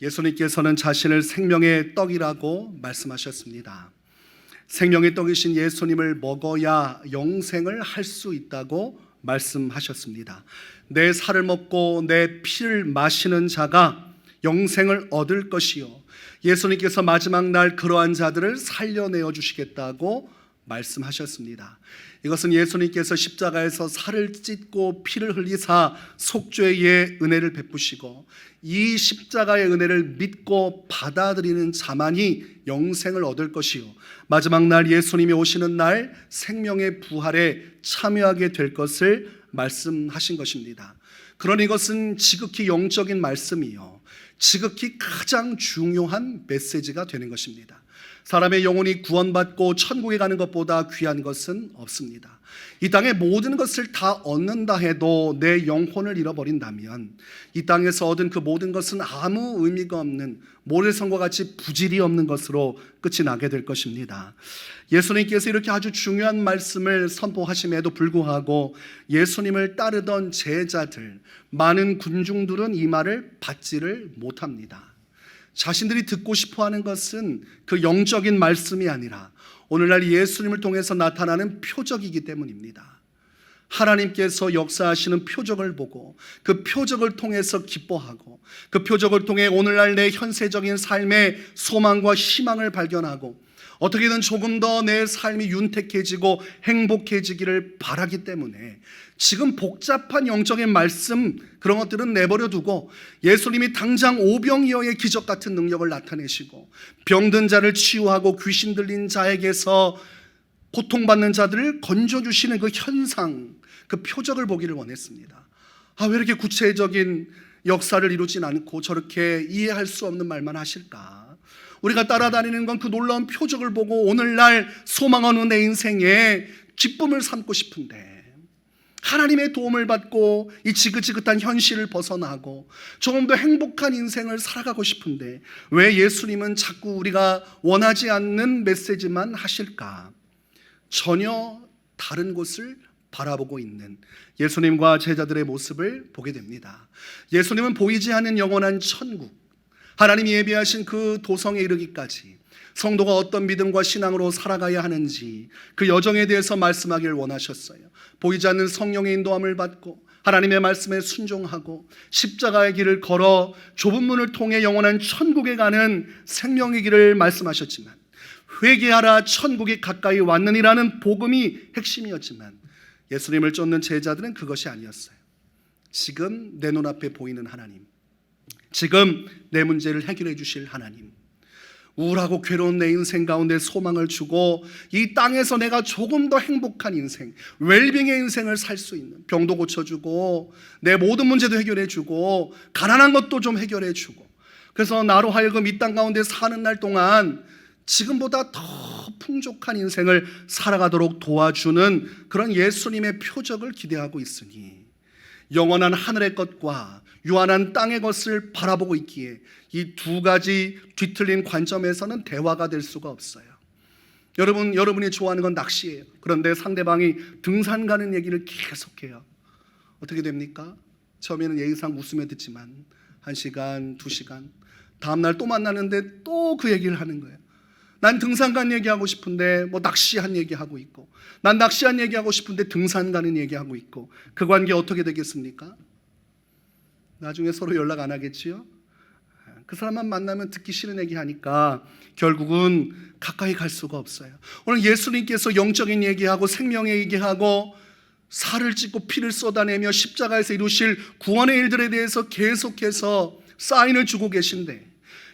예수님께서는 자신을 생명의 떡이라고 말씀하셨습니다. 생명의 떡이신 예수님을 먹어야 영생을 할 수 있다고 말씀하셨습니다. 내 살을 먹고 내 피를 마시는 자가 영생을 얻을 것이요, 예수님께서 마지막 날 그러한 자들을 살려내어 주시겠다고 말씀하셨습니다. 이것은 예수님께서 십자가에서 살을 찢고 피를 흘리사 속죄의 은혜를 베푸시고 이 십자가의 은혜를 믿고 받아들이는 자만이 영생을 얻을 것이요, 마지막 날 예수님이 오시는 날 생명의 부활에 참여하게 될 것을 말씀하신 것입니다. 그러니 이것은 지극히 영적인 말씀이요, 지극히 가장 중요한 메시지가 되는 것입니다. 사람의 영혼이 구원받고 천국에 가는 것보다 귀한 것은 없습니다. 이 땅의 모든 것을 다 얻는다 해도 내 영혼을 잃어버린다면 이 땅에서 얻은 그 모든 것은 아무 의미가 없는 모래성과 같이 부질이 없는 것으로 끝이 나게 될 것입니다. 예수님께서 이렇게 아주 중요한 말씀을 선포하심에도 불구하고 예수님을 따르던 제자들, 많은 군중들은 이 말을 받지를 못합니다. 자신들이 듣고 싶어하는 것은 그 영적인 말씀이 아니라 오늘날 예수님을 통해서 나타나는 표적이기 때문입니다. 하나님께서 역사하시는 표적을 보고 그 표적을 통해서 기뻐하고 그 표적을 통해 오늘날 내 현세적인 삶의 소망과 희망을 발견하고 어떻게든 조금 더 내 삶이 윤택해지고 행복해지기를 바라기 때문에 지금 복잡한 영적인 말씀, 그런 것들은 내버려 두고 예수님이 당장 오병이어의 기적 같은 능력을 나타내시고 병든 자를 치유하고 귀신 들린 자에게서 고통받는 자들을 건져주시는 그 현상, 그 표적을 보기를 원했습니다. 왜 이렇게 구체적인 역사를 이루진 않고 저렇게 이해할 수 없는 말만 하실까? 우리가 따라다니는 건 그 놀라운 표적을 보고 오늘날 소망하는 내 인생에 기쁨을 삼고 싶은데, 하나님의 도움을 받고 이 지긋지긋한 현실을 벗어나고 조금 더 행복한 인생을 살아가고 싶은데 왜 예수님은 자꾸 우리가 원하지 않는 메시지만 하실까? 전혀 다른 곳을 바라보고 있는 예수님과 제자들의 모습을 보게 됩니다. 예수님은 보이지 않는 영원한 천국, 하나님이 예비하신 그 도성에 이르기까지 성도가 어떤 믿음과 신앙으로 살아가야 하는지 그 여정에 대해서 말씀하기를 원하셨어요. 보이지 않는 성령의 인도함을 받고 하나님의 말씀에 순종하고 십자가의 길을 걸어 좁은 문을 통해 영원한 천국에 가는 생명의 길을 말씀하셨지만, 회개하라 천국이 가까이 왔느니라는 복음이 핵심이었지만 예수님을 쫓는 제자들은 그것이 아니었어요. 지금 내 눈앞에 보이는 하나님, 지금 내 문제를 해결해 주실 하나님, 우울하고 괴로운 내 인생 가운데 소망을 주고 이 땅에서 내가 조금 더 행복한 인생, 웰빙의 인생을 살 수 있는, 병도 고쳐주고 내 모든 문제도 해결해주고 가난한 것도 좀 해결해주고, 그래서 나로 하여금 이 땅 가운데 사는 날 동안 지금보다 더 풍족한 인생을 살아가도록 도와주는 그런 예수님의 표적을 기대하고 있으니 영원한 하늘의 것과 유한한 땅의 것을 바라보고 있기에 이 두 가지 뒤틀린 관점에서는 대화가 될 수가 없어요. 여러분이 좋아하는 건 낚시예요. 그런데 상대방이 등산 가는 얘기를 계속해요. 어떻게 됩니까? 처음에는 예의상 웃으며 듣지만 1시간, 2시간, 다음날 또 만나는데 또 그 얘기를 하는 거예요. 난 등산 간 얘기하고 싶은데 낚시한 얘기하고 있고, 난 낚시한 얘기하고 싶은데 등산 가는 얘기하고 있고, 그 관계 어떻게 되겠습니까? 나중에 서로 연락 안 하겠지요? 그 사람만 만나면 듣기 싫은 얘기하니까 결국은 가까이 갈 수가 없어요. 오늘 예수님께서 영적인 얘기하고 생명의 얘기하고 살을 찢고 피를 쏟아내며 십자가에서 이루실 구원의 일들에 대해서 계속해서 사인을 주고 계신데,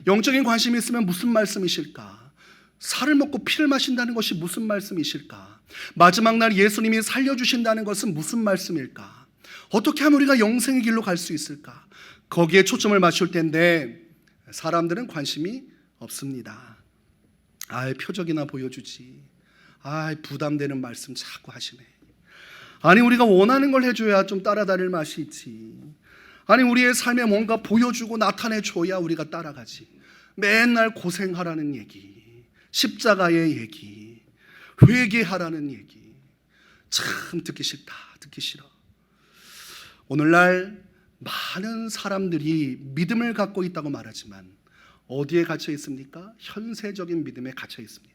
영적인 관심이 있으면 무슨 말씀이실까? 살을 먹고 피를 마신다는 것이 무슨 말씀이실까? 마지막 날 예수님이 살려주신다는 것은 무슨 말씀일까? 어떻게 하면 우리가 영생의 길로 갈 수 있을까? 거기에 초점을 맞출 텐데 사람들은 관심이 없습니다. 표적이나 보여주지. 부담되는 말씀 자꾸 하시네. 아니, 우리가 원하는 걸 해줘야 좀 따라다닐 맛이 있지. 아니, 우리의 삶에 뭔가 보여주고 나타내줘야 우리가 따라가지. 맨날 고생하라는 얘기, 십자가의 얘기, 회개하라는 얘기, 참 듣기 싫다, 듣기 싫어. 오늘날 많은 사람들이 믿음을 갖고 있다고 말하지만 어디에 갇혀 있습니까? 현세적인 믿음에 갇혀 있습니다.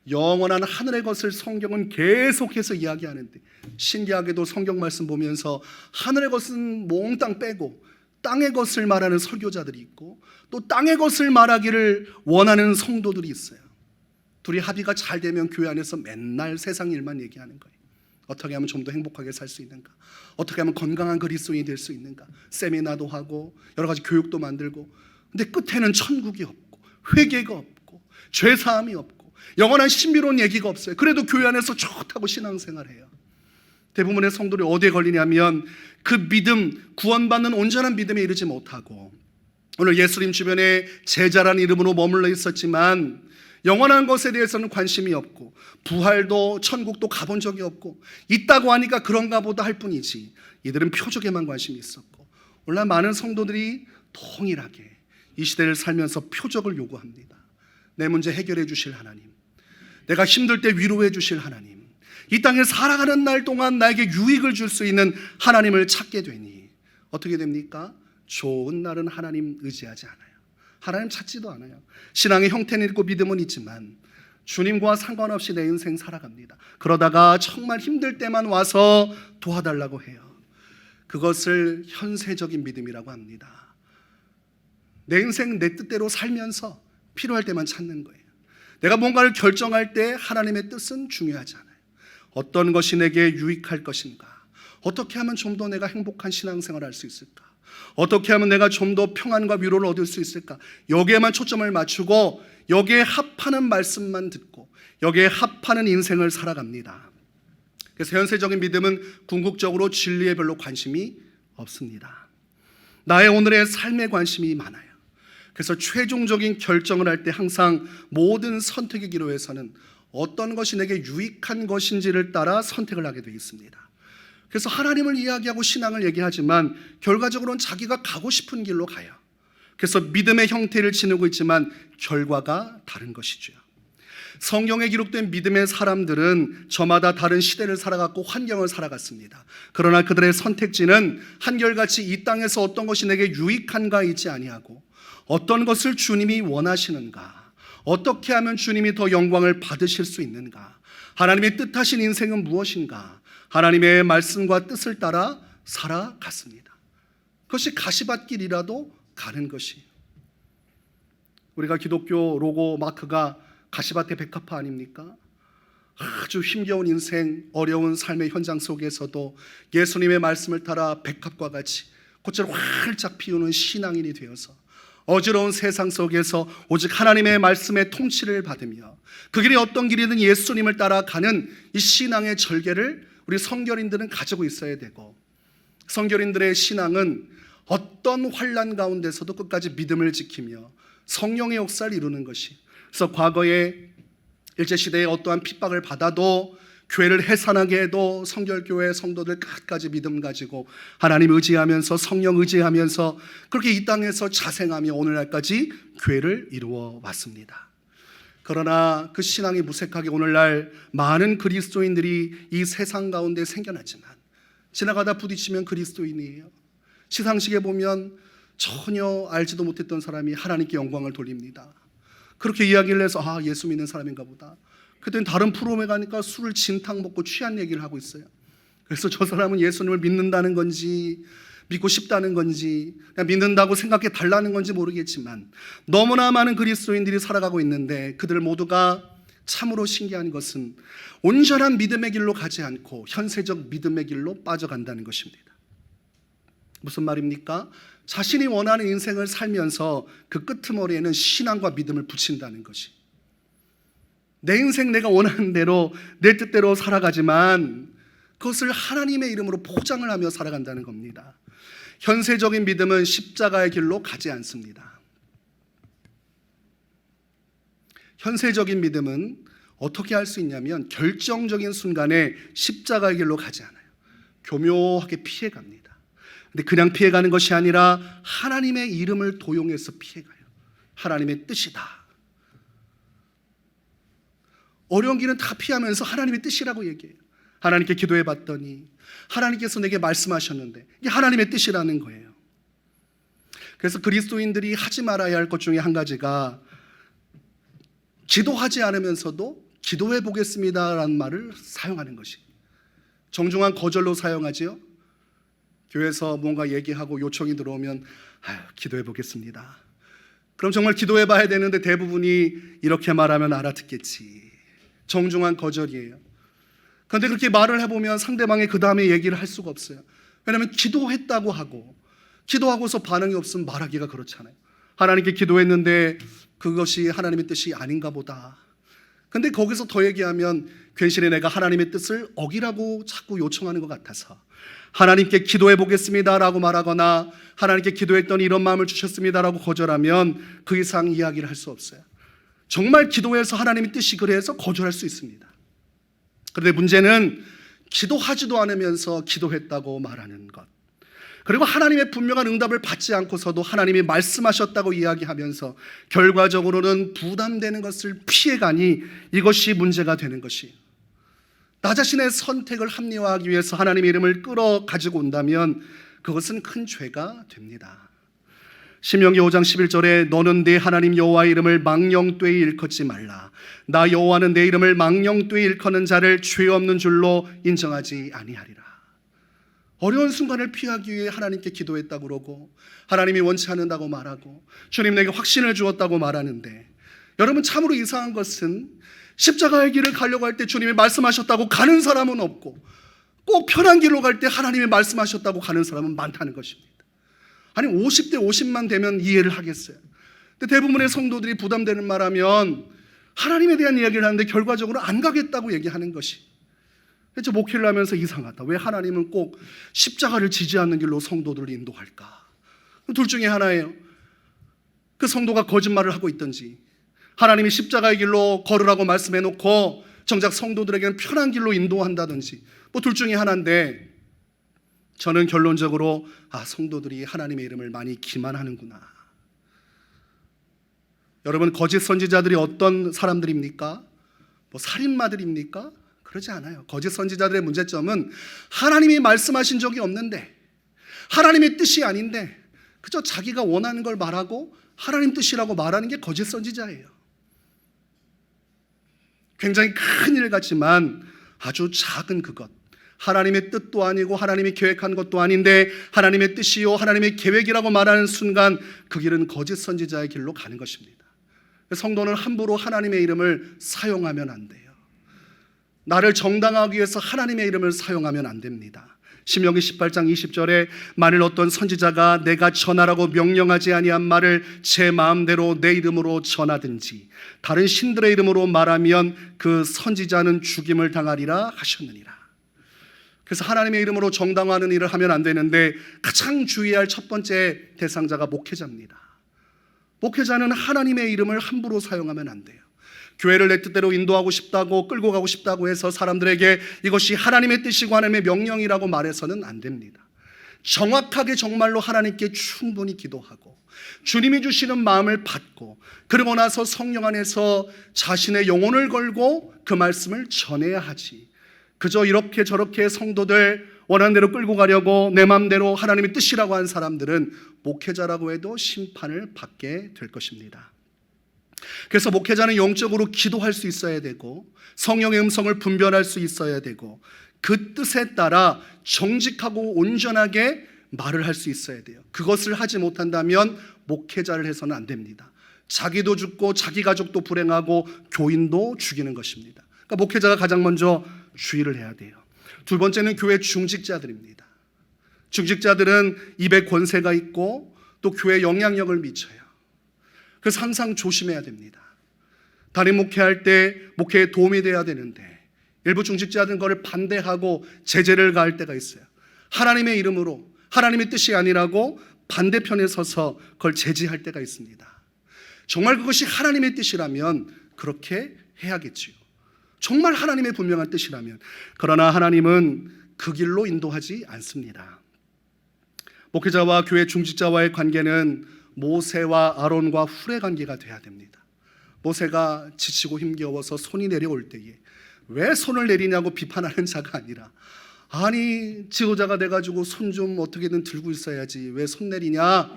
영원한 하늘의 것을 성경은 계속해서 이야기하는데, 신기하게도 성경 말씀 보면서 하늘의 것은 몽땅 빼고 땅의 것을 말하는 설교자들이 있고, 또 땅의 것을 말하기를 원하는 성도들이 있어요. 둘이 합의가 잘 되면 교회 안에서 맨날 세상 일만 얘기하는 거예요. 어떻게 하면 좀 더 행복하게 살 수 있는가, 어떻게 하면 건강한 그리스도인이 될 수 있는가, 세미나도 하고 여러 가지 교육도 만들고, 근데 끝에는 천국이 없고 회개가 없고 죄사함이 없고 영원한 신비로운 얘기가 없어요. 그래도 교회 안에서 좋다고 신앙생활해요. 대부분의 성도들이 어디에 걸리냐면 그 믿음, 구원받는 온전한 믿음에 이르지 못하고, 오늘 예수님 주변에 제자라는 이름으로 머물러 있었지만 영원한 것에 대해서는 관심이 없고, 부활도 천국도 가본 적이 없고, 있다고 하니까 그런가 보다 할 뿐이지 이들은 표적에만 관심이 있었고, 오늘날 많은 성도들이 동일하게 이 시대를 살면서 표적을 요구합니다. 내 문제 해결해 주실 하나님, 내가 힘들 때 위로해 주실 하나님, 이 땅에 살아가는 날 동안 나에게 유익을 줄 수 있는 하나님을 찾게 되니 어떻게 됩니까? 좋은 날은 하나님 의지하지 않아요. 하나님 찾지도 않아요. 신앙의 형태는 있고 믿음은 있지만 주님과 상관없이 내 인생 살아갑니다. 그러다가 정말 힘들 때만 와서 도와달라고 해요. 그것을 현세적인 믿음이라고 합니다. 내 인생 내 뜻대로 살면서 필요할 때만 찾는 거예요. 내가 뭔가를 결정할 때 하나님의 뜻은 중요하지 않아요. 어떤 것이 내게 유익할 것인가, 어떻게 하면 좀 더 내가 행복한 신앙생활을 할 수 있을까, 어떻게 하면 내가 좀 더 평안과 위로를 얻을 수 있을까, 여기에만 초점을 맞추고 여기에 합하는 말씀만 듣고 여기에 합하는 인생을 살아갑니다. 그래서 현세적인 믿음은 궁극적으로 진리에 별로 관심이 없습니다. 나의 오늘의 삶에 관심이 많아요. 그래서 최종적인 결정을 할 때 항상 모든 선택의 기로에서는 어떤 것이 내게 유익한 것인지를 따라 선택을 하게 되어 있습니다. 그래서 하나님을 이야기하고 신앙을 얘기하지만 결과적으로는 자기가 가고 싶은 길로 가요. 그래서 믿음의 형태를 지니고 있지만 결과가 다른 것이죠. 성경에 기록된 믿음의 사람들은 저마다 다른 시대를 살아갔고 환경을 살아갔습니다. 그러나 그들의 선택지는 한결같이 이 땅에서 어떤 것이 내게 유익한가 있지 아니하고, 어떤 것을 주님이 원하시는가, 어떻게 하면 주님이 더 영광을 받으실 수 있는가, 하나님의 뜻하신 인생은 무엇인가, 하나님의 말씀과 뜻을 따라 살아갔습니다. 그것이 가시밭길이라도 가는 것이에요. 우리가 기독교 로고 마크가 가시밭의 백합화 아닙니까? 아주 힘겨운 인생, 어려운 삶의 현장 속에서도 예수님의 말씀을 따라 백합과 같이 꽃을 활짝 피우는 신앙인이 되어서 어지러운 세상 속에서 오직 하나님의 말씀의 통치를 받으며 그 길이 어떤 길이든 예수님을 따라가는 이 신앙의 절개를 우리 성결인들은 가지고 있어야 되고, 성결인들의 신앙은 어떤 환난 가운데서도 끝까지 믿음을 지키며 성령의 역사를 이루는 것이, 그래서 과거에 일제시대에 어떠한 핍박을 받아도 교회를 해산하게 해도 성결교회 성도들 끝까지 믿음 가지고 하나님 의지하면서 성령 의지하면서 그렇게 이 땅에서 자생하며 오늘날까지 교회를 이루어 왔습니다. 그러나 그 신앙이 무색하게 오늘날 많은 그리스도인들이 이 세상 가운데 생겨났지만 지나가다 부딪히면 그리스도인이에요. 시상식에 보면 전혀 알지도 못했던 사람이 하나님께 영광을 돌립니다. 그렇게 이야기를 해서 예수 믿는 사람인가 보다. 그때는 다른 프로그램에 가니까 술을 진탕 먹고 취한 얘기를 하고 있어요. 그래서 저 사람은 예수님을 믿는다는 건지 믿고 싶다는 건지 그냥 믿는다고 생각해 달라는 건지 모르겠지만 너무나 많은 그리스도인들이 살아가고 있는데 그들 모두가 참으로 신기한 것은 온전한 믿음의 길로 가지 않고 현세적 믿음의 길로 빠져간다는 것입니다. 무슨 말입니까? 자신이 원하는 인생을 살면서 그 끄트머리에는 신앙과 믿음을 붙인다는 것이, 내 인생 내가 원하는 대로 내 뜻대로 살아가지만 그것을 하나님의 이름으로 포장을 하며 살아간다는 겁니다. 현세적인 믿음은 십자가의 길로 가지 않습니다. 현세적인 믿음은 어떻게 할 수 있냐면 결정적인 순간에 십자가의 길로 가지 않아요. 교묘하게 피해갑니다. 근데 그냥 피해가는 것이 아니라 하나님의 이름을 도용해서 피해가요. 하나님의 뜻이다. 어려운 길은 다 피하면서 하나님의 뜻이라고 얘기해요. 하나님께 기도해 봤더니 하나님께서 내게 말씀하셨는데 이게 하나님의 뜻이라는 거예요. 그래서 그리스도인들이 하지 말아야 할 것 중에 한 가지가 기도하지 않으면서도 기도해 보겠습니다라는 말을 사용하는 것이 정중한 거절로 사용하지요. 교회에서 뭔가 얘기하고 요청이 들어오면 기도해 보겠습니다. 그럼 정말 기도해 봐야 되는데 대부분이 이렇게 말하면 알아듣겠지. 정중한 거절이에요. 그런데 그렇게 말을 해보면 상대방이 그 다음에 얘기를 할 수가 없어요. 왜냐하면 기도했다고 하고 기도하고서 반응이 없으면 말하기가 그렇잖아요. 하나님께 기도했는데 그것이 하나님의 뜻이 아닌가 보다. 근데 거기서 더 얘기하면 괜시리 내가 하나님의 뜻을 어기라고 자꾸 요청하는 것 같아서 하나님께 기도해 보겠습니다라고 말하거나 하나님께 기도했더니 이런 마음을 주셨습니다라고 거절하면 그 이상 이야기를 할 수 없어요. 정말 기도해서 하나님의 뜻이 그래서 거절할 수 있습니다. 그런데 문제는 기도하지도 않으면서 기도했다고 말하는 것, 그리고 하나님의 분명한 응답을 받지 않고서도 하나님이 말씀하셨다고 이야기하면서 결과적으로는 부담되는 것을 피해가니 이것이 문제가 되는 것이에요. 나 자신의 선택을 합리화하기 위해서 하나님의 이름을 끌어 가지고 온다면 그것은 큰 죄가 됩니다. 신명기 5장 11절에 너는 네 하나님 여호와의 이름을 망령되이 일컫지 말라. 나 여호와는 내 이름을 망령되이 일컫는 자를 죄 없는 줄로 인정하지 아니하리라. 어려운 순간을 피하기 위해 하나님께 기도했다고 그러고 하나님이 원치 않는다고 말하고 주님 내게 확신을 주었다고 말하는데, 여러분 참으로 이상한 것은 십자가의 길을 가려고 할 때 주님이 말씀하셨다고 가는 사람은 없고 꼭 편한 길로 갈 때 하나님이 말씀하셨다고 가는 사람은 많다는 것입니다. 아니 50대 50만 되면 이해를 하겠어요. 근데 대부분의 성도들이 부담되는 말하면 하나님에 대한 이야기를 하는데 결과적으로 안 가겠다고 얘기하는 것이, 그래서 목회를 하면서 이상하다. 왜 하나님은 꼭 십자가를 지지 않는 길로 성도들을 인도할까? 둘 중에 하나예요. 그 성도가 거짓말을 하고 있든지 하나님이 십자가의 길로 걸으라고 말씀해놓고 정작 성도들에게는 편한 길로 인도한다든지 뭐 둘 중에 하나인데, 저는 결론적으로 성도들이 하나님의 이름을 많이 기만하는구나. 여러분 거짓 선지자들이 어떤 사람들입니까? 뭐 살인마들입니까? 그러지 않아요. 거짓 선지자들의 문제점은 하나님이 말씀하신 적이 없는데 하나님의 뜻이 아닌데 그저 자기가 원하는 걸 말하고 하나님 뜻이라고 말하는 게 거짓 선지자예요. 굉장히 큰 일 같지만 아주 작은 그것, 하나님의 뜻도 아니고 하나님이 계획한 것도 아닌데 하나님의 뜻이요 하나님의 계획이라고 말하는 순간 그 길은 거짓 선지자의 길로 가는 것입니다. 성도는 함부로 하나님의 이름을 사용하면 안 돼요. 나를 정당하기 위해서 하나님의 이름을 사용하면 안 됩니다. 신명기 18장 20절에 만일 어떤 선지자가 내가 전하라고 명령하지 아니한 말을 제 마음대로 내 이름으로 전하든지 다른 신들의 이름으로 말하면 그 선지자는 죽임을 당하리라 하셨느니라. 그래서 하나님의 이름으로 정당화하는 일을 하면 안 되는데 가장 주의할 첫 번째 대상자가 목회자입니다. 목회자는 하나님의 이름을 함부로 사용하면 안 돼요. 교회를 내 뜻대로 인도하고 싶다고 끌고 가고 싶다고 해서 사람들에게 이것이 하나님의 뜻이고 하나님의 명령이라고 말해서는 안 됩니다. 정확하게 정말로 하나님께 충분히 기도하고 주님이 주시는 마음을 받고 그러고 나서 성령 안에서 자신의 영혼을 걸고 그 말씀을 전해야 하지, 그저 이렇게 저렇게 성도들 원하는 대로 끌고 가려고 내 마음대로 하나님의 뜻이라고 한 사람들은 목회자라고 해도 심판을 받게 될 것입니다. 그래서 목회자는 영적으로 기도할 수 있어야 되고 성령의 음성을 분별할 수 있어야 되고 그 뜻에 따라 정직하고 온전하게 말을 할 수 있어야 돼요. 그것을 하지 못한다면 목회자를 해서는 안 됩니다. 자기도 죽고 자기 가족도 불행하고 교인도 죽이는 것입니다. 그러니까 목회자가 가장 먼저 주의를 해야 돼요. 두 번째는 교회 중직자들입니다. 중직자들은 입에 권세가 있고 또 교회에 영향력을 미쳐요. 그래서 항상 조심해야 됩니다. 담임 목회할 때 목회에 도움이 돼야 되는데 일부 중직자들은 그걸 반대하고 제재를 가할 때가 있어요. 하나님의 이름으로 하나님의 뜻이 아니라고 반대편에 서서 그걸 제지할 때가 있습니다. 정말 그것이 하나님의 뜻이라면 그렇게 해야겠지요. 정말 하나님의 분명한 뜻이라면. 그러나 하나님은 그 길로 인도하지 않습니다. 목회자와 교회 중직자와의 관계는 모세와 아론과 훌의 관계가 돼야 됩니다. 모세가 지치고 힘겨워서 손이 내려올 때에 왜 손을 내리냐고 비판하는 자가 아니라, 아니 지도자가 돼가지고 손 좀 어떻게든 들고 있어야지 왜 손 내리냐,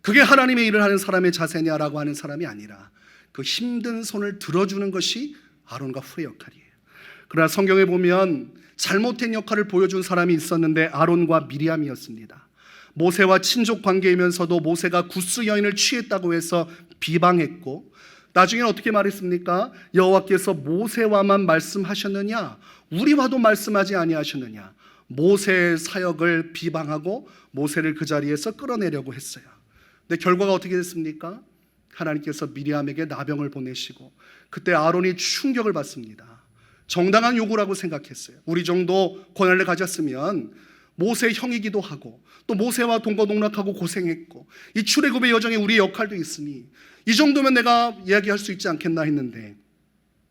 그게 하나님의 일을 하는 사람의 자세냐라고 하는 사람이 아니라 그 힘든 손을 들어주는 것이 아론과 훌의 역할이에요. 그러나 성경에 보면 잘못된 역할을 보여준 사람이 있었는데 아론과 미리암이었습니다. 모세와 친족 관계이면서도 모세가 구스 여인을 취했다고 해서 비방했고, 나중에 어떻게 말했습니까? 여호와께서 모세와만 말씀하셨느냐, 우리와도 말씀하지 아니하셨느냐. 모세의 사역을 비방하고 모세를 그 자리에서 끌어내려고 했어요. 근데 결과가 어떻게 됐습니까? 하나님께서 미리암에게 나병을 보내시고 그때 아론이 충격을 받습니다. 정당한 요구라고 생각했어요. 우리 정도 권한을 가졌으면 모세의 형이기도 하고 또 모세와 동거동락하고 고생했고 이 출애굽의 여정에 우리의 역할도 있으니 이 정도면 내가 이야기할 수 있지 않겠나 했는데,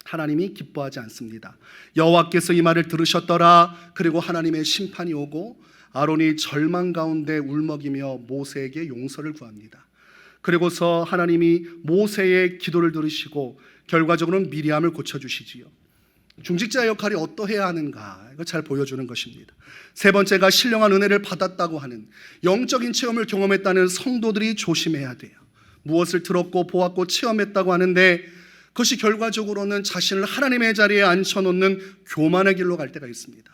하나님이 기뻐하지 않습니다. 여호와께서 이 말을 들으셨더라. 그리고 하나님의 심판이 오고 아론이 절망 가운데 울먹이며 모세에게 용서를 구합니다. 그리고서 하나님이 모세의 기도를 들으시고 결과적으로는 미리암을 고쳐주시지요. 중직자의 역할이 어떠해야 하는가, 이거 잘 보여주는 것입니다. 세 번째가 신령한 은혜를 받았다고 하는 영적인 체험을 경험했다는 성도들이 조심해야 돼요. 무엇을 들었고 보았고 체험했다고 하는데 그것이 결과적으로는 자신을 하나님의 자리에 앉혀놓는 교만의 길로 갈 때가 있습니다.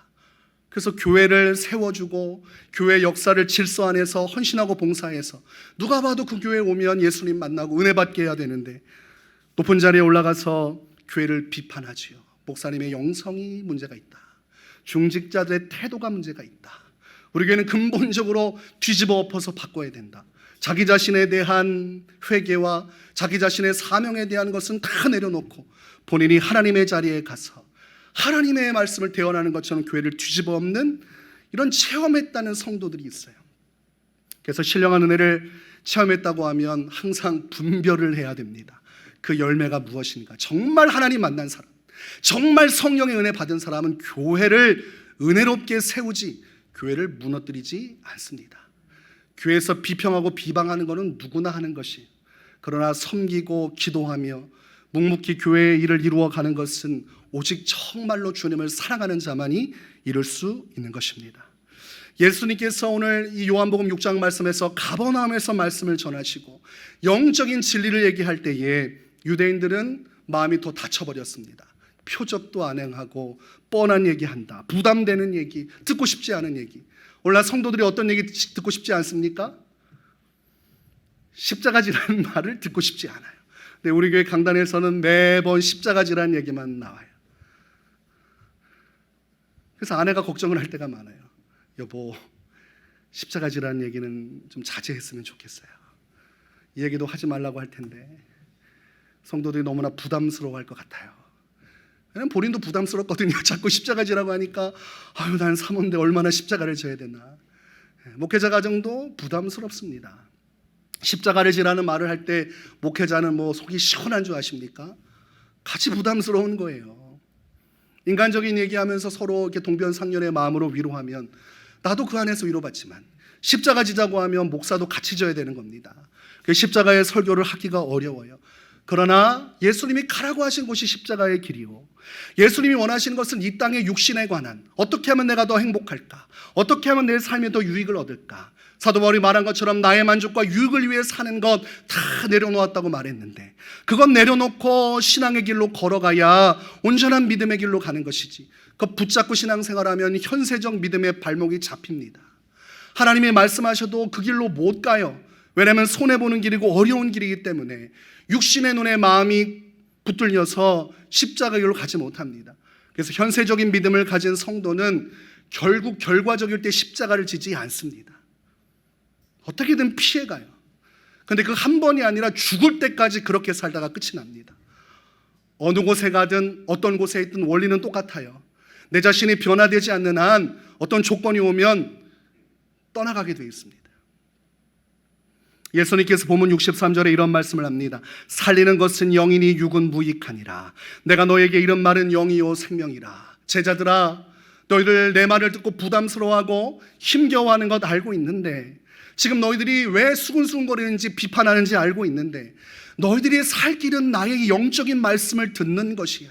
그래서 교회를 세워주고 교회 역사를 질서 안에서 헌신하고 봉사해서 누가 봐도 그 교회에 오면 예수님 만나고 은혜 받게 해야 되는데 높은 자리에 올라가서 교회를 비판하지요. 목사님의 영성이 문제가 있다, 중직자들의 태도가 문제가 있다, 우리 교회는 근본적으로 뒤집어 엎어서 바꿔야 된다. 자기 자신에 대한 회개와 자기 자신의 사명에 대한 것은 다 내려놓고 본인이 하나님의 자리에 가서 하나님의 말씀을 대언하는 것처럼 교회를 뒤집어 엎는 이런 체험했다는 성도들이 있어요. 그래서 신령한 은혜를 체험했다고 하면 항상 분별을 해야 됩니다. 그 열매가 무엇인가. 정말 하나님 만난 사람, 정말 성령의 은혜 받은 사람은 교회를 은혜롭게 세우지 교회를 무너뜨리지 않습니다. 교회에서 비평하고 비방하는 것은 누구나 하는 것이, 그러나 섬기고 기도하며 묵묵히 교회의 일을 이루어가는 것은 오직 정말로 주님을 사랑하는 자만이 이룰 수 있는 것입니다. 예수님께서 오늘 이 요한복음 6장 말씀에서 가버나움에서 말씀을 전하시고 영적인 진리를 얘기할 때에 유대인들은 마음이 더 닫혀버렸습니다. 표적도 안 행하고 뻔한 얘기한다, 부담되는 얘기, 듣고 싶지 않은 얘기. 오늘 성도들이 어떤 얘기 듣고 싶지 않습니까? 십자가지라는 말을 듣고 싶지 않아요. 근데 우리 교회 강단에서는 매번 십자가지라는 얘기만 나와요. 그래서 아내가 걱정을 할 때가 많아요. 여보, 십자가지라는 얘기는 좀 자제했으면 좋겠어요. 이 얘기도 하지 말라고 할 텐데 성도들이 너무나 부담스러워할 것 같아요. 왜냐면 본인도 부담스럽거든요. 자꾸 십자가지라고 하니까 아유, 난 사모인데 얼마나 십자가를 져야 되나. 목회자 가정도 부담스럽습니다. 십자가를 지라는 말을 할 때 목회자는 뭐 속이 시원한 줄 아십니까? 같이 부담스러운 거예요. 인간적인 얘기하면서 서로 이렇게 동변상련의 마음으로 위로하면 나도 그 안에서 위로받지만, 십자가 지자고 하면 목사도 같이 져야 되는 겁니다. 그 십자가의 설교를 하기가 어려워요. 그러나 예수님이 가라고 하신 곳이 십자가의 길이요, 예수님이 원하시는 것은 이 땅의 육신에 관한, 어떻게 하면 내가 더 행복할까, 어떻게 하면 내 삶에 더 유익을 얻을까. 사도 바울이 말한 것처럼 나의 만족과 유익을 위해 사는 것 다 내려놓았다고 말했는데, 그건 내려놓고 신앙의 길로 걸어가야 온전한 믿음의 길로 가는 것이지, 그거 붙잡고 신앙생활하면 현세적 믿음의 발목이 잡힙니다. 하나님이 말씀하셔도 그 길로 못 가요. 왜냐하면 손해보는 길이고 어려운 길이기 때문에 육신의 눈에 마음이 붙들려서 십자가 길로 가지 못합니다. 그래서 현세적인 믿음을 가진 성도는 결국 결과적일 때 십자가를 지지 않습니다. 어떻게든 피해가요. 그런데 그 한 번이 아니라 죽을 때까지 그렇게 살다가 끝이 납니다. 어느 곳에 가든 어떤 곳에 있든 원리는 똑같아요. 내 자신이 변화되지 않는 한 어떤 조건이 오면 떠나가게 되어 있습니다. 예수님께서 본문 63절에 이런 말씀을 합니다. 살리는 것은 영이니 육은 무익하니라. 내가 너에게 이런 말은 영이요 생명이라. 제자들아, 너희들 내 말을 듣고 부담스러워하고 힘겨워하는 것 알고 있는데, 지금 너희들이 왜 수근수근거리는지 비판하는지 알고 있는데, 너희들이 살 길은 나의 영적인 말씀을 듣는 것이야.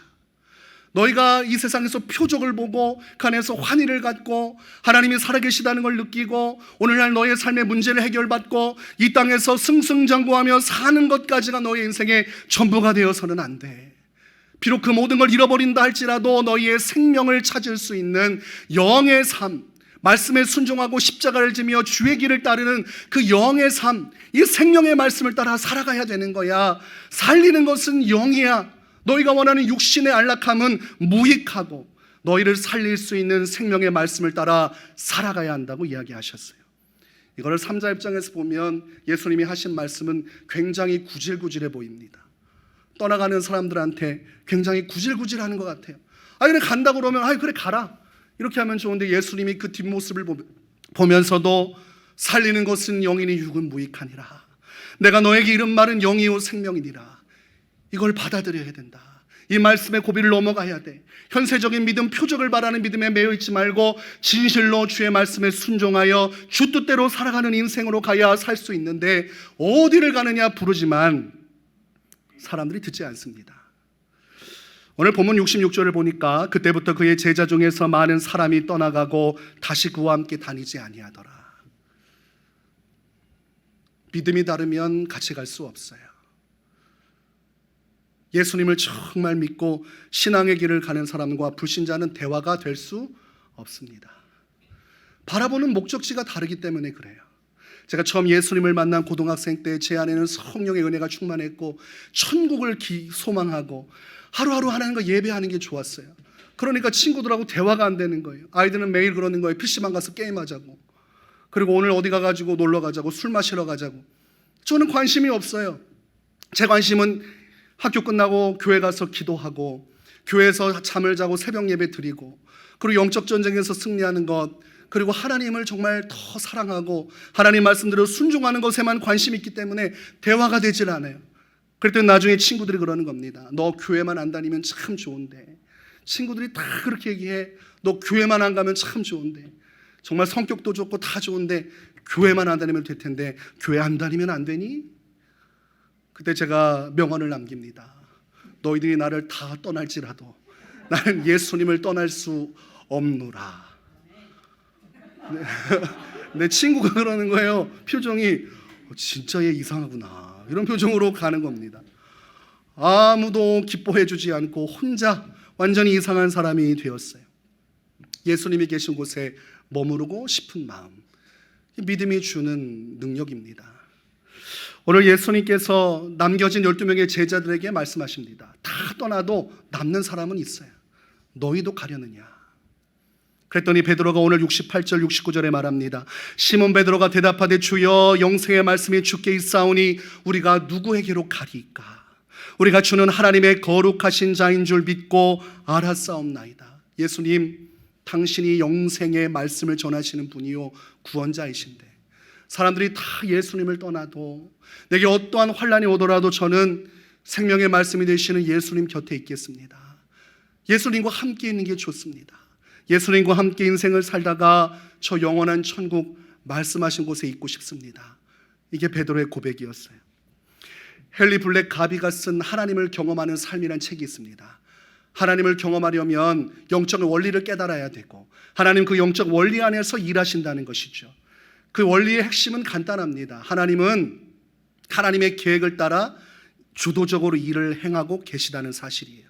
너희가 이 세상에서 표적을 보고 그 안에서 환희를 갖고 하나님이 살아계시다는 걸 느끼고 오늘날 너의 삶의 문제를 해결받고 이 땅에서 승승장구하며 사는 것까지가 너의 인생의 전부가 되어서는 안 돼. 비록 그 모든 걸 잃어버린다 할지라도 너희의 생명을 찾을 수 있는 영의 삶, 말씀에 순종하고 십자가를 지며 주의 길을 따르는 그 영의 삶, 이 생명의 말씀을 따라 살아가야 되는 거야. 살리는 것은 영이야. 너희가 원하는 육신의 안락함은 무익하고 너희를 살릴 수 있는 생명의 말씀을 따라 살아가야 한다고 이야기하셨어요. 이거를 3자 입장에서 보면 예수님이 하신 말씀은 굉장히 구질구질해 보입니다. 떠나가는 사람들한테 굉장히 구질구질하는 것 같아요. 그래 간다고 그러면 그래 가라 이렇게 하면 좋은데, 예수님이 그 뒷모습을 보면서도 살리는 것은 영이니 육은 무익하니라. 내가 너에게 이른 말은 영이요 생명이니라. 이걸 받아들여야 된다. 이 말씀의 고비를 넘어가야 돼. 현세적인 믿음, 표적을 바라는 믿음에 매여 있지 말고 진실로 주의 말씀에 순종하여 주 뜻대로 살아가는 인생으로 가야 살 수 있는데, 어디를 가느냐 부르지만 사람들이 듣지 않습니다. 오늘 본문 66절을 보니까 그때부터 그의 제자 중에서 많은 사람이 떠나가고 다시 그와 함께 다니지 아니하더라. 믿음이 다르면 같이 갈 수 없어요. 예수님을 정말 믿고 신앙의 길을 가는 사람과 불신자는 대화가 될 수 없습니다. 바라보는 목적지가 다르기 때문에 그래요. 제가 처음 예수님을 만난 고등학생 때 제 안에는 성령의 은혜가 충만했고 천국을 소망하고 하루하루 하나님과 예배하는 게 좋았어요. 그러니까 친구들하고 대화가 안 되는 거예요. 아이들은 매일 그러는 거예요. PC방 가서 게임하자고, 그리고 오늘 어디 가가지고 놀러 가자고, 술 마시러 가자고. 저는 관심이 없어요. 제 관심은 학교 끝나고 교회 가서 기도하고, 교회에서 잠을 자고 새벽 예배 드리고, 그리고 영적 전쟁에서 승리하는 것, 그리고 하나님을 정말 더 사랑하고 하나님 말씀대로 순종하는 것에만 관심이 있기 때문에 대화가 되질 않아요. 그랬더니 나중에 친구들이 그러는 겁니다. 너 교회만 안 다니면 참 좋은데. 친구들이 다 그렇게 얘기해. 너 교회만 안 가면 참 좋은데. 정말 성격도 좋고 다 좋은데 교회만 안 다니면 될 텐데 교회 안 다니면 안 되니? 그때 제가 명언을 남깁니다. 너희들이 나를 다 떠날지라도 나는 예수님을 떠날 수 없노라. 내 친구가 그러는 거예요. 표정이 진짜 얘 이상하구나 이런 표정으로 가는 겁니다. 아무도 기뻐해 주지 않고 혼자 완전히 이상한 사람이 되었어요. 예수님이 계신 곳에 머무르고 싶은 마음, 믿음이 주는 능력입니다. 오늘 예수님께서 남겨진 12명의 제자들에게 말씀하십니다. 다 떠나도 남는 사람은 있어요. 너희도 가려느냐? 그랬더니 베드로가 오늘 68절 69절에 말합니다. 시몬 베드로가 대답하되 주여 영생의 말씀이 주께 있사오니 우리가 누구에게로 가리이까? 우리가 주는 하나님의 거룩하신 자인 줄 믿고 알았사옵나이다. 예수님, 당신이 영생의 말씀을 전하시는 분이요 구원자이신데 사람들이 다 예수님을 떠나도 내게 어떠한 환난이 오더라도 저는 생명의 말씀이 되시는 예수님 곁에 있겠습니다. 예수님과 함께 있는 게 좋습니다. 예수님과 함께 인생을 살다가 저 영원한 천국 말씀하신 곳에 있고 싶습니다. 이게 베드로의 고백이었어요. 헨리 블랙 가비가 쓴 하나님을 경험하는 삶이란 책이 있습니다. 하나님을 경험하려면 영적 원리를 깨달아야 되고 하나님 그 영적 원리 안에서 일하신다는 것이죠. 그 원리의 핵심은 간단합니다. 하나님은 하나님의 계획을 따라 주도적으로 일을 행하고 계시다는 사실이에요.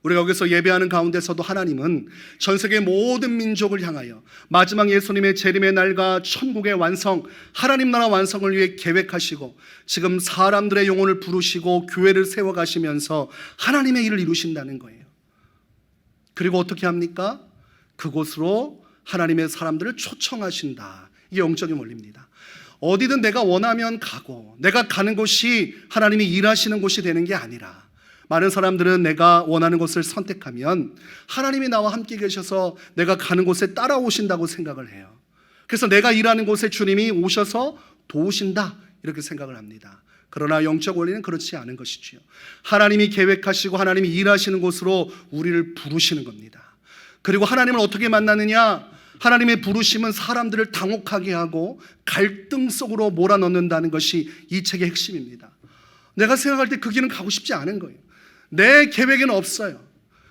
우리가 여기서 예배하는 가운데서도 하나님은 전 세계 모든 민족을 향하여 마지막 예수님의 재림의 날과 천국의 완성, 하나님 나라 완성을 위해 계획하시고 지금 사람들의 영혼을 부르시고 교회를 세워가시면서 하나님의 일을 이루신다는 거예요. 그리고 어떻게 합니까? 그곳으로 하나님의 사람들을 초청하신다. 이게 영적인 원리입니다. 어디든 내가 원하면 가고 내가 가는 곳이 하나님이 일하시는 곳이 되는 게 아니라 많은 사람들은 내가 원하는 곳을 선택하면 하나님이 나와 함께 계셔서 내가 가는 곳에 따라오신다고 생각을 해요. 그래서 내가 일하는 곳에 주님이 오셔서 도우신다 이렇게 생각을 합니다. 그러나 영적 원리는 그렇지 않은 것이지요. 하나님이 계획하시고 하나님이 일하시는 곳으로 우리를 부르시는 겁니다. 그리고 하나님을 어떻게 만나느냐? 하나님의 부르심은 사람들을 당혹하게 하고 갈등 속으로 몰아넣는다는 것이 이 책의 핵심입니다. 내가 생각할 때 그 길은 가고 싶지 않은 거예요. 내 계획에는 없어요.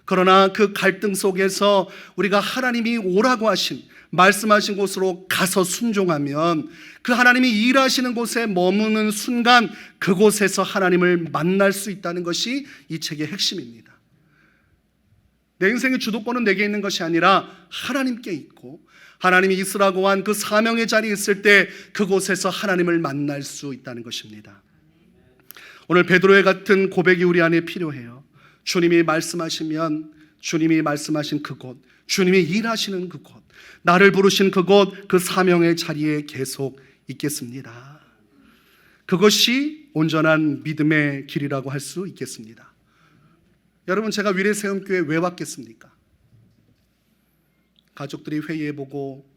그러나 그 갈등 속에서 우리가 하나님이 오라고 하신, 말씀하신 곳으로 가서 순종하면 그 하나님이 일하시는 곳에 머무는 순간 그곳에서 하나님을 만날 수 있다는 것이 이 책의 핵심입니다. 내 인생의 주도권은 내게 있는 것이 아니라 하나님께 있고, 하나님이 있으라고 한 그 사명의 자리에 있을 때 그곳에서 하나님을 만날 수 있다는 것입니다. 오늘 베드로의 같은 고백이 우리 안에 필요해요. 주님이 말씀하시면 주님이 말씀하신 그곳, 주님이 일하시는 그곳, 나를 부르신 그곳, 그 사명의 자리에 계속 있겠습니다. 그것이 온전한 믿음의 길이라고 할 수 있겠습니다. 여러분, 제가 위례세움교회 왜 왔겠습니까? 가족들이 회의해보고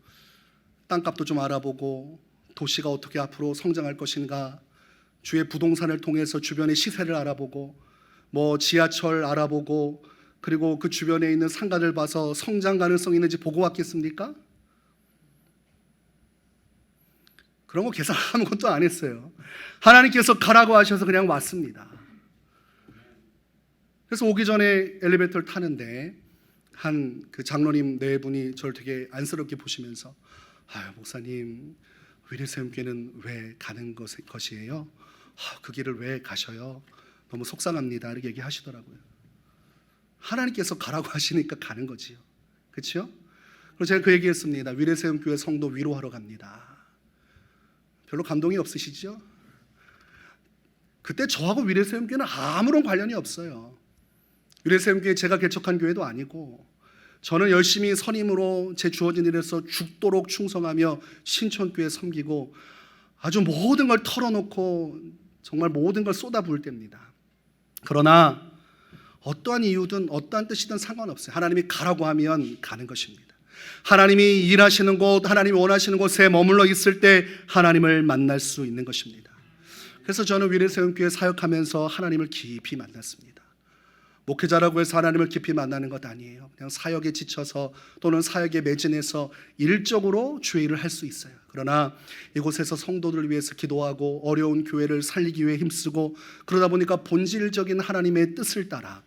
땅값도 좀 알아보고 도시가 어떻게 앞으로 성장할 것인가, 주의 부동산을 통해서 주변의 시세를 알아보고 지하철 알아보고, 그리고 그 주변에 있는 상가를 봐서 성장 가능성이 있는지 보고 왔겠습니까? 그런 거 계산 아무것도 안 했어요. 하나님께서 가라고 하셔서 그냥 왔습니다. 그래서 오기 전에 엘리베이터를 타는데 한 그 장로님 네 분이 저를 되게 안쓰럽게 보시면서, 아유 목사님, 위례세움교회는 왜 가는 것이에요? 그 길을 왜 가셔요? 너무 속상합니다. 이렇게 얘기하시더라고요. 하나님께서 가라고 하시니까 가는 거지요. 그렇죠? 그래서 제가 그 얘기했습니다. 위례세움교회 성도 위로하러 갑니다. 별로 감동이 없으시죠? 그때 저하고 위례세움교회는 아무런 관련이 없어요. 위례세움교회 제가 개척한 교회도 아니고, 저는 열심히 선임으로 제 주어진 일에서 죽도록 충성하며 신천교회 섬기고 아주 모든 걸 털어놓고 정말 모든 걸 쏟아부을 때입니다. 그러나 어떠한 이유든 어떠한 뜻이든 상관없어요. 하나님이 가라고 하면 가는 것입니다. 하나님이 일하시는 곳, 하나님이 원하시는 곳에 머물러 있을 때 하나님을 만날 수 있는 것입니다. 그래서 저는 위례세움교회 사역하면서 하나님을 깊이 만났습니다. 목회자라고 해서 하나님을 깊이 만나는 것 아니에요. 그냥 사역에 지쳐서 또는 사역에 매진해서 일적으로 주의 일을 할 수 있어요. 그러나 이곳에서 성도들을 위해서 기도하고 어려운 교회를 살리기 위해 힘쓰고, 그러다 보니까 본질적인 하나님의 뜻을 따라,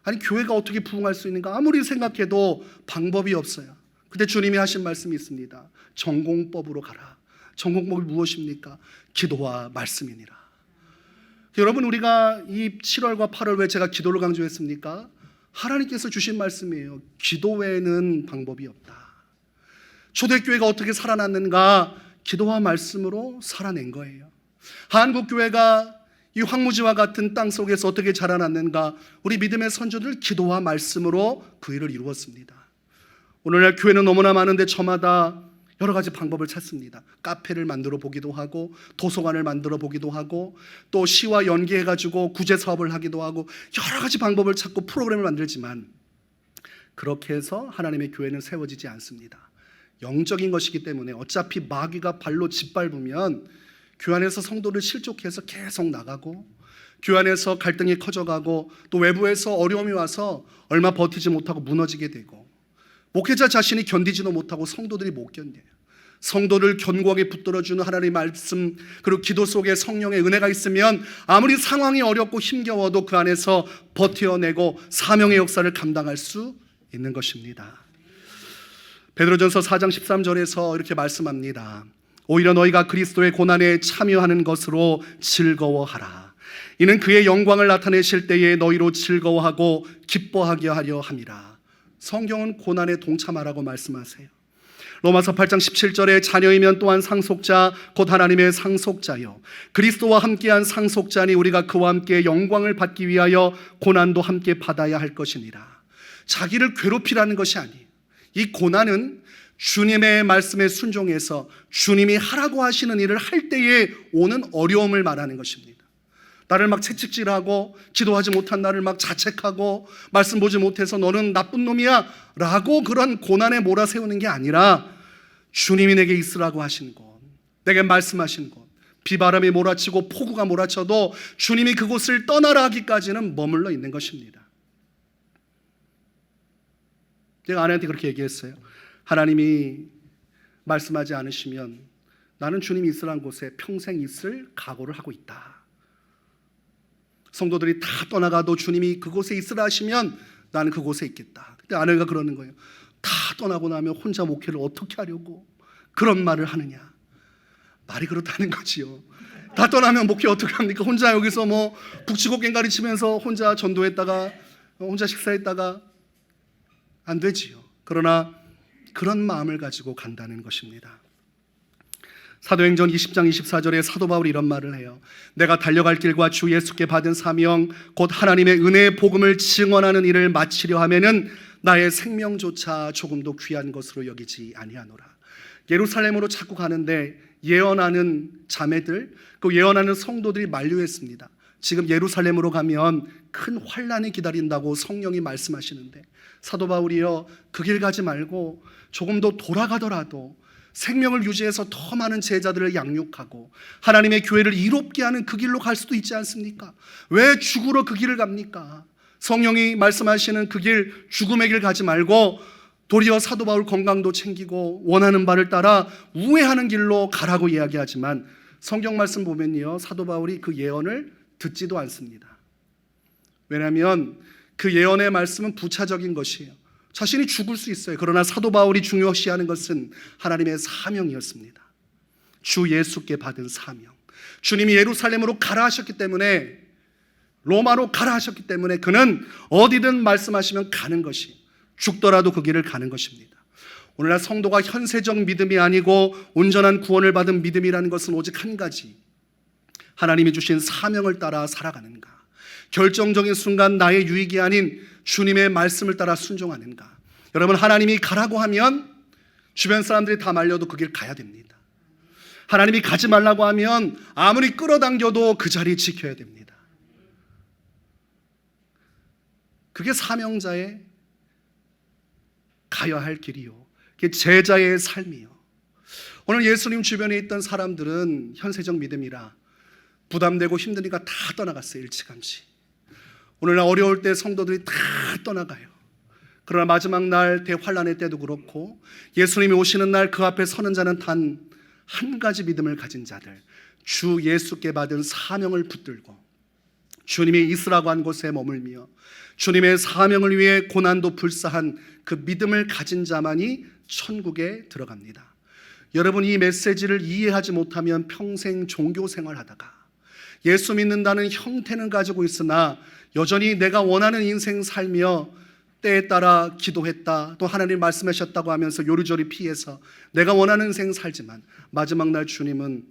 아니 교회가 어떻게 부흥할 수 있는가 아무리 생각해도 방법이 없어요. 근데 주님이 하신 말씀이 있습니다. 전공법으로 가라. 전공법이 무엇입니까? 기도와 말씀이니라. 여러분, 우리가 이 7월과 8월 왜 제가 기도를 강조했습니까? 하나님께서 주신 말씀이에요. 기도 외에는 방법이 없다. 초대교회가 어떻게 살아났는가? 기도와 말씀으로 살아낸 거예요. 한국교회가 이 황무지와 같은 땅 속에서 어떻게 자라났는가? 우리 믿음의 선조들 기도와 말씀으로 그 일을 이루었습니다. 오늘날 교회는 너무나 많은데 저마다 여러 가지 방법을 찾습니다. 카페를 만들어 보기도 하고, 도서관을 만들어 보기도 하고, 또 시와 연계해가지고 구제 사업을 하기도 하고, 여러 가지 방법을 찾고 프로그램을 만들지만 그렇게 해서 하나님의 교회는 세워지지 않습니다. 영적인 것이기 때문에 어차피 마귀가 발로 짓밟으면 교회 안에서 성도를 실족해서 계속 나가고, 교회 안에서 갈등이 커져가고, 또 외부에서 어려움이 와서 얼마 버티지 못하고 무너지게 되고, 목회자 자신이 견디지도 못하고 성도들이 못 견뎌요. 성도를 견고하게 붙들어주는 하나님의 말씀, 그리고 기도 속에 성령의 은혜가 있으면 아무리 상황이 어렵고 힘겨워도 그 안에서 버텨내고 사명의 역사를 감당할 수 있는 것입니다. 베드로전서 4장 13절에서 이렇게 말씀합니다. 오히려 너희가 그리스도의 고난에 참여하는 것으로 즐거워하라. 이는 그의 영광을 나타내실 때에 너희로 즐거워하고 기뻐하게 하려 함이라. 성경은 고난에 동참하라고 말씀하세요. 로마서 8장 17절에 자녀이면 또한 상속자 곧 하나님의 상속자요 그리스도와 함께한 상속자니 우리가 그와 함께 영광을 받기 위하여 고난도 함께 받아야 할 것이니라. 자기를 괴롭히라는 것이 아니에요. 이 고난은 주님의 말씀에 순종해서 주님이 하라고 하시는 일을 할 때에 오는 어려움을 말하는 것입니다. 나를 막 채찍질하고 기도하지 못한 나를 막 자책하고 말씀 보지 못해서 너는 나쁜 놈이야 라고 그런 고난에 몰아세우는 게 아니라, 주님이 내게 있으라고 하신 곳, 내게 말씀하신 곳, 비바람이 몰아치고 폭우가 몰아쳐도 주님이 그곳을 떠나라 하기까지는 머물러 있는 것입니다. 제가 아내한테 그렇게 얘기했어요. 하나님이 말씀하지 않으시면 나는 주님이 있으라는 곳에 평생 있을 각오를 하고 있다. 성도들이 다 떠나가도 주님이 그곳에 있으라 하시면 나는 그곳에 있겠다. 근데 아내가 그러는 거예요. 다 떠나고 나면 혼자 목회를 어떻게 하려고 그런 말을 하느냐. 말이 그렇다는 거지요. 다 떠나면 목회 어떻게 합니까? 혼자 여기서 뭐 북치고 꽹가리 치면서 혼자 전도했다가 혼자 식사했다가 안 되지요. 그러나 그런 마음을 가지고 간다는 것입니다. 사도행전 20장 24절에 사도 바울이 이런 말을 해요. 내가 달려갈 길과 주 예수께 받은 사명 곧 하나님의 은혜의 복음을 증언하는 일을 마치려 하면은 나의 생명조차 조금도 귀한 것으로 여기지 아니하노라. 예루살렘으로 자꾸 가는데 예언하는 자매들, 그 예언하는 성도들이 만류했습니다. 지금 예루살렘으로 가면 큰 환난이 기다린다고 성령이 말씀하시는데 사도 바울이요, 그 길 가지 말고 조금 더 돌아가더라도 생명을 유지해서 더 많은 제자들을 양육하고 하나님의 교회를 이롭게 하는 그 길로 갈 수도 있지 않습니까? 왜 죽으러 그 길을 갑니까? 성령이 말씀하시는 그 길, 죽음의 길 가지 말고 도리어 사도 바울 건강도 챙기고 원하는 바를 따라 우회하는 길로 가라고 이야기하지만 성경 말씀 보면요, 사도 바울이 그 예언을 듣지도 않습니다. 왜냐하면 그 예언의 말씀은 부차적인 것이에요. 자신이 죽을 수 있어요. 그러나 사도 바울이 중요시하는 것은 하나님의 사명이었습니다. 주 예수께 받은 사명. 주님이 예루살렘으로 가라 하셨기 때문에, 로마로 가라 하셨기 때문에 그는 어디든 말씀하시면 가는 것이, 죽더라도 그 길을 가는 것입니다. 오늘날 성도가 현세적 믿음이 아니고 온전한 구원을 받은 믿음이라는 것은 오직 한 가지, 하나님이 주신 사명을 따라 살아가는가, 결정적인 순간 나의 유익이 아닌 주님의 말씀을 따라 순종하는가. 여러분, 하나님이 가라고 하면 주변 사람들이 다 말려도 그 길 가야 됩니다. 하나님이 가지 말라고 하면 아무리 끌어당겨도 그 자리 지켜야 됩니다. 그게 사명자의 가야 할 길이요, 그게 제자의 삶이요. 오늘 예수님 주변에 있던 사람들은 현세적 믿음이라 부담되고 힘드니까 다 떠나갔어요. 일찌감치. 오늘날 어려울 때 성도들이 다 떠나가요. 그러나 마지막 날 대환란의 때도 그렇고 예수님이 오시는 날 그 앞에 서는 자는 단 한 가지 믿음을 가진 자들, 주 예수께 받은 사명을 붙들고 주님이 있으라고 한 곳에 머물며 주님의 사명을 위해 고난도 불사한 그 믿음을 가진 자만이 천국에 들어갑니다. 여러분, 이 메시지를 이해하지 못하면 평생 종교 생활하다가 예수 믿는다는 형태는 가지고 있으나 여전히 내가 원하는 인생 살며 때에 따라 기도했다, 또 하나님 말씀하셨다고 하면서 요리조리 피해서 내가 원하는 인생 살지만 마지막 날 주님은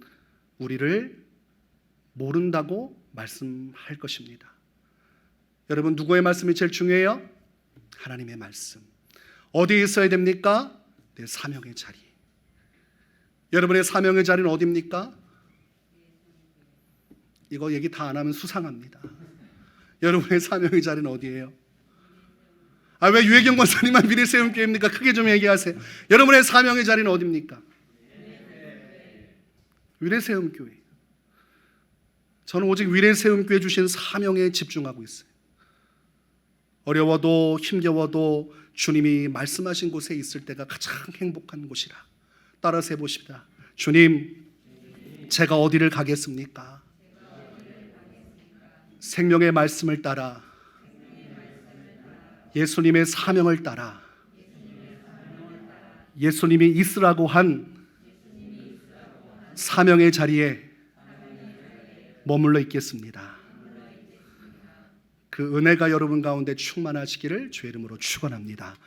우리를 모른다고 말씀할 것입니다. 여러분, 누구의 말씀이 제일 중요해요? 하나님의 말씀. 어디에 있어야 됩니까? 내 사명의 자리. 여러분의 사명의 자리는 어디입니까? 이거 얘기 다 안 하면 수상합니다. 여러분의 사명의 자리는 어디예요? 왜 유혜경 권사님만 미래세움교회입니까? 크게 좀 얘기하세요. 여러분의 사명의 자리는 어디입니까? 미래세움교회. 저는 오직 미래세움교회 주신 사명에 집중하고 있어요. 어려워도 힘겨워도 주님이 말씀하신 곳에 있을 때가 가장 행복한 곳이라. 따라서 해보십니다. 주님, 제가 어디를 가겠습니까? 생명의 말씀을 따라, 예수님의 사명을 따라, 예수님이 있으라고 한 사명의 자리에 머물러 있겠습니다. 그 은혜가 여러분 가운데 충만하시기를 주의 이름으로 축원합니다.